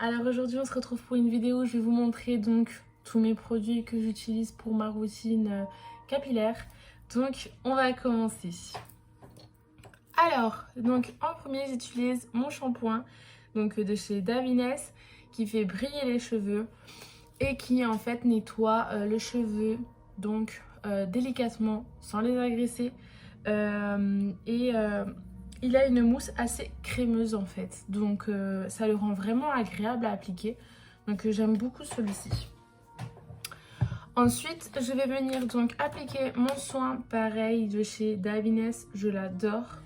Alors aujourd'hui on se retrouve pour une vidéo où je vais vous montrer donc tous mes produits que j'utilise pour ma routine capillaire. Donc on va commencer. Alors donc en premier j'utilise mon shampoing donc de chez Davines qui fait briller les cheveux et qui en fait nettoie le cheveu donc délicatement sans les agresser il a une mousse assez crémeuse en fait, donc ça le rend vraiment agréable à appliquer, donc j'aime beaucoup celui-ci. Ensuite je vais venir donc appliquer mon soin pareil de chez Davines, je l'adore.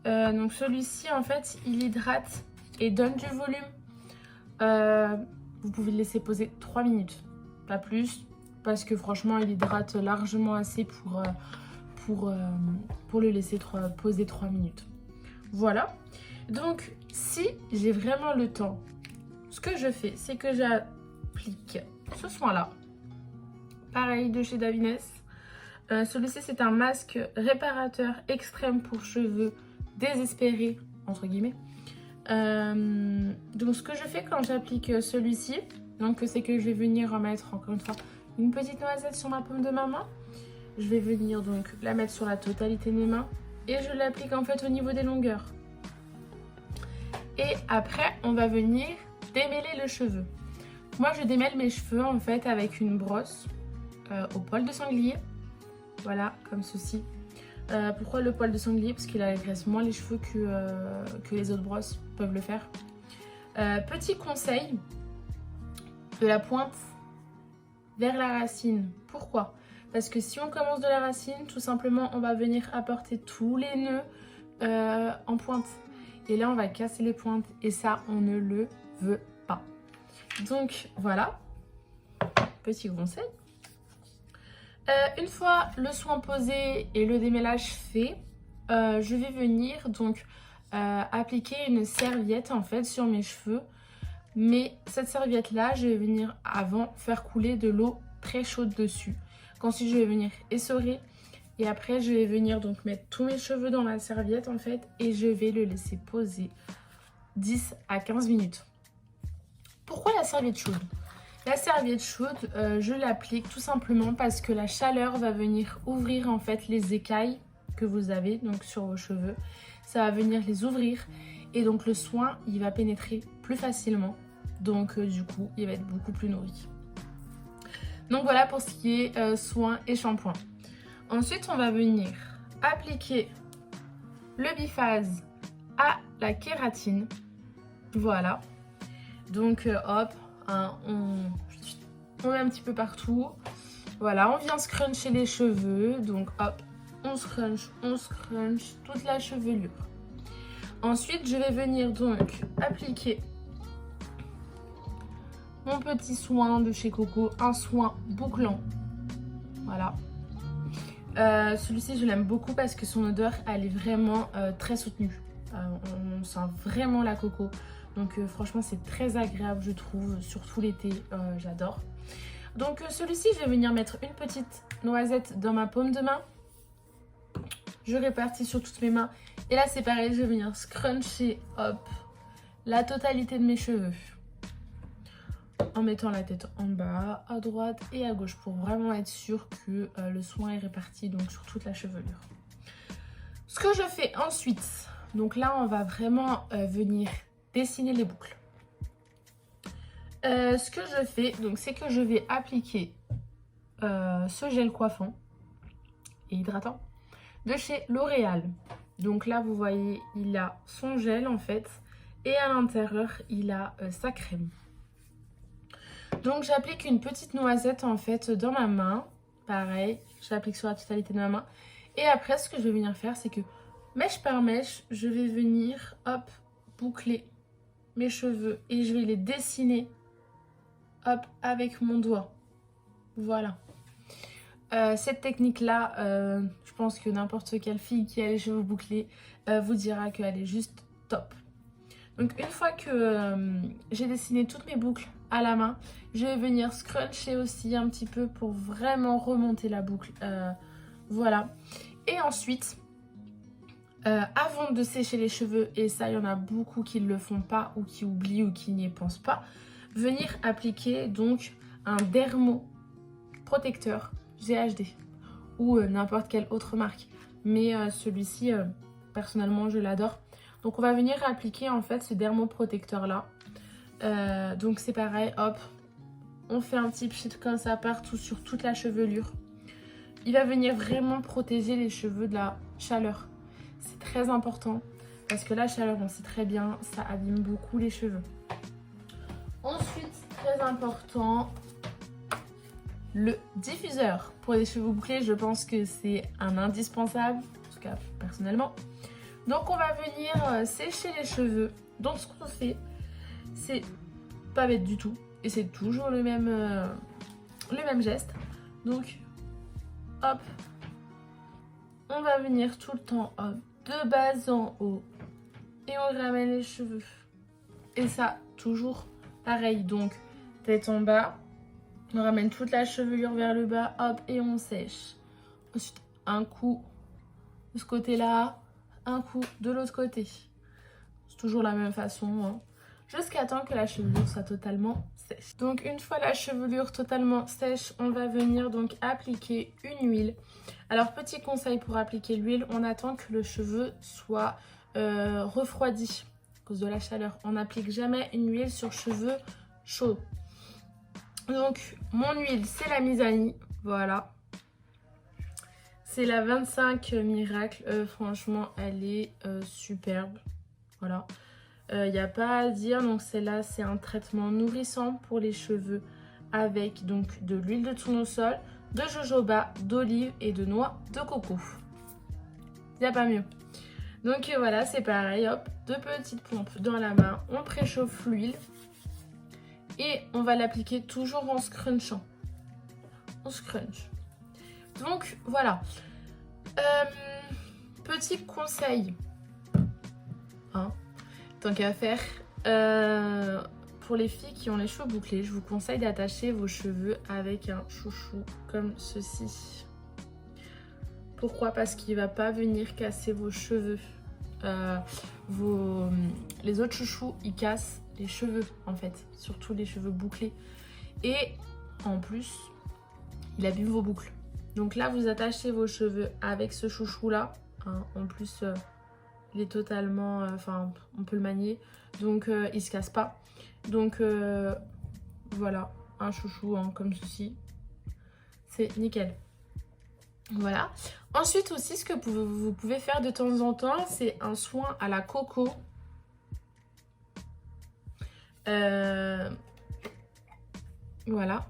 Donc celui-ci en fait il hydrate et donne du volume. Vous pouvez le laisser poser 3 minutes, pas plus, parce que franchement il hydrate largement assez pour le laisser poser 3 minutes. Voilà, donc si j'ai vraiment le temps, ce que je fais, c'est que j'applique ce soin-là, pareil de chez Davines. Celui-ci, c'est un masque réparateur extrême pour cheveux désespérés, entre guillemets. Donc ce que je fais quand j'applique celui-ci, c'est que je vais venir remettre encore une fois une petite noisette sur ma paume de ma main. Je vais venir donc la mettre sur la totalité de mes mains. Et je l'applique en fait au niveau des longueurs. Et après, on va venir démêler le cheveu. Moi, je démêle mes cheveux en fait avec une brosse au poil de sanglier. Voilà, comme ceci. Pourquoi le poil de sanglier? Parce qu'il agresse moins les cheveux que les autres brosses peuvent le faire. Petit conseil, de la pointe vers la racine. Pourquoi? Parce que si on commence de la racine, tout simplement, on va venir apporter tous les nœuds en pointe. Et là, on va casser les pointes. Et ça, on ne le veut pas. Donc, voilà. Petit conseil. Une fois le soin posé et le démêlage fait, je vais venir donc appliquer une serviette en fait sur mes cheveux. Mais cette serviette-là, je vais venir avant faire couler de l'eau très chaude dessus. Ensuite, je vais venir essorer et après, je vais venir donc mettre tous mes cheveux dans la serviette en fait et je vais le laisser poser 10 à 15 minutes. Pourquoi la serviette chaude? La serviette chaude, je l'applique tout simplement parce que la chaleur va venir ouvrir en fait les écailles que vous avez donc sur vos cheveux. Ça va venir les ouvrir et donc le soin, il va pénétrer plus facilement. Donc du coup, il va être beaucoup plus nourri. Donc voilà pour ce qui est soin et shampoing. Ensuite, on va venir appliquer le biphase à la kératine. Voilà. Donc hop, hein, on met un petit peu partout. Voilà, on vient scruncher les cheveux. Donc hop, on scrunch toute la chevelure. Ensuite, je vais venir donc appliquer mon petit soin de chez Coco, un soin bouclant. Voilà. Celui-ci, je l'aime beaucoup parce que son odeur, elle est vraiment très soutenue. On sent vraiment la coco. Donc franchement, c'est très agréable, je trouve, surtout l'été. J'adore. Donc celui-ci, je vais venir mettre une petite noisette dans ma paume de main. Je répartis sur toutes mes mains. Et là, c'est pareil, je vais venir scruncher, hop, la totalité de mes cheveux. En mettant la tête en bas, à droite et à gauche pour vraiment être sûr que le soin est réparti donc sur toute la chevelure. Ce que je fais ensuite, donc là on va vraiment venir dessiner les boucles. Ce que je fais, donc c'est que je vais appliquer ce gel coiffant et hydratant de chez L'Oréal. Donc là vous voyez, il a son gel en fait et à l'intérieur il a sa crème. Donc j'applique une petite noisette en fait dans ma main. Pareil, je l'applique sur la totalité de ma main. Et après ce que je vais venir faire, c'est que mèche par mèche, je vais venir hop, boucler mes cheveux. Et je vais les dessiner hop, avec mon doigt. Voilà. Cette technique-là, je pense que n'importe quelle fille qui a les cheveux bouclés vous dira qu'elle est juste top. Donc une fois que j'ai dessiné toutes mes boucles à la main, je vais venir scruncher aussi un petit peu pour vraiment remonter la boucle. Voilà. Et ensuite, Avant de sécher les cheveux, et ça il y en a beaucoup qui ne le font pas ou qui oublient ou qui n'y pensent pas, venir appliquer donc un dermoprotecteur GHD ou n'importe quelle autre marque. Mais celui-ci, personnellement, je l'adore. Donc on va venir appliquer en fait ce dermoprotecteur là. Donc c'est pareil, hop, on fait un petit pchit comme ça partout sur toute la chevelure. Il va venir vraiment protéger les cheveux de la chaleur. C'est très important parce que la chaleur, on sait très bien, ça abîme beaucoup les cheveux. Ensuite, très important, le diffuseur. Pour les cheveux bouclés, je pense que c'est un indispensable, en tout cas personnellement. Donc on va venir sécher les cheveux. Donc ce qu'on fait, c'est pas bête du tout. Et c'est toujours le même geste. Donc, hop, on va venir tout le temps, hop, de bas en haut. Et on ramène les cheveux. Et ça, toujours pareil. Donc, tête en bas. On ramène toute la chevelure vers le bas, hop, et on sèche. Ensuite, un coup de ce côté-là, un coup de l'autre côté. C'est toujours la même façon, hein. Jusqu'à temps que la chevelure soit totalement sèche. Donc une fois la chevelure totalement sèche, on va venir donc appliquer une huile. Alors petit conseil pour appliquer l'huile, on attend que le cheveu soit refroidi à cause de la chaleur. On n'applique jamais une huile sur cheveux chauds. Donc mon huile, c'est la Mizani, voilà. C'est la 25 Miracle, franchement elle est superbe, voilà. Il n'y a pas à dire, donc celle-là c'est un traitement nourrissant pour les cheveux avec donc de l'huile de tournesol, de jojoba, d'olive et de noix de coco. Il n'y a pas mieux. Donc voilà, c'est pareil, hop, 2 petites pompes dans la main, on préchauffe l'huile et on va l'appliquer toujours en scrunchant. On scrunch. Donc voilà, petit conseil, hein. Tant qu'à faire, pour les filles qui ont les cheveux bouclés, je vous conseille d'attacher vos cheveux avec un chouchou comme ceci. Pourquoi? Parce qu'il ne va pas venir casser vos cheveux. Les autres chouchous, ils cassent les cheveux en fait, surtout les cheveux bouclés. Et en plus, il abîme vos boucles. Donc là, vous attachez vos cheveux avec ce chouchou là, hein. En plus... il est totalement, enfin on peut le manier, donc il se casse pas. Donc voilà, un chouchou hein, comme ceci, c'est nickel. Voilà. Ensuite aussi, ce que vous pouvez faire de temps en temps, c'est un soin à la coco. Voilà.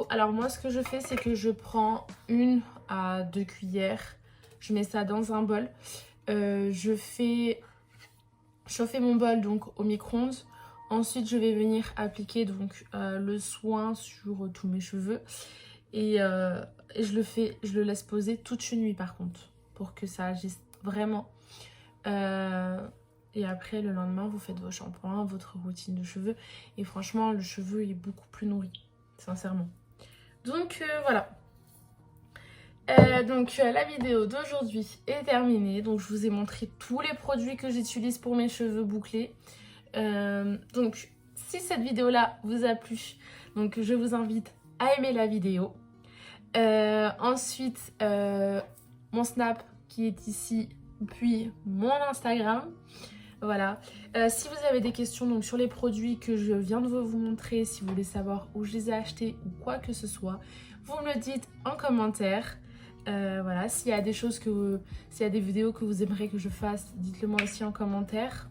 Alors moi ce que je fais, c'est que je prends 1 à 2 cuillères. Je mets ça dans un bol. Je fais chauffer mon bol donc au micro-ondes. Ensuite, je vais venir appliquer donc le soin sur tous mes cheveux. Et je le laisse poser toute une nuit par contre. Pour que ça agisse vraiment. Et après, le lendemain, vous faites vos shampoings, votre routine de cheveux. Et franchement, le cheveu est beaucoup plus nourri. Sincèrement. Donc voilà. La vidéo d'aujourd'hui est terminée. Donc je vous ai montré tous les produits que j'utilise pour mes cheveux bouclés. Donc si cette vidéo là vous a plu, donc je vous invite à aimer la vidéo. Ensuite mon Snap qui est ici, puis mon Instagram. Voilà. Si vous avez des questions donc, sur les produits que je viens de vous montrer, si vous voulez savoir où je les ai achetés ou quoi que ce soit, vous me le dites en commentaire. Voilà, s'il y a des choses s'il y a des vidéos que vous aimeriez que je fasse, dites-le moi aussi en commentaire.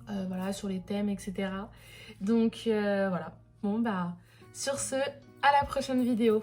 Voilà, sur les thèmes, etc. Donc voilà. Bon bah, sur ce, à la prochaine vidéo.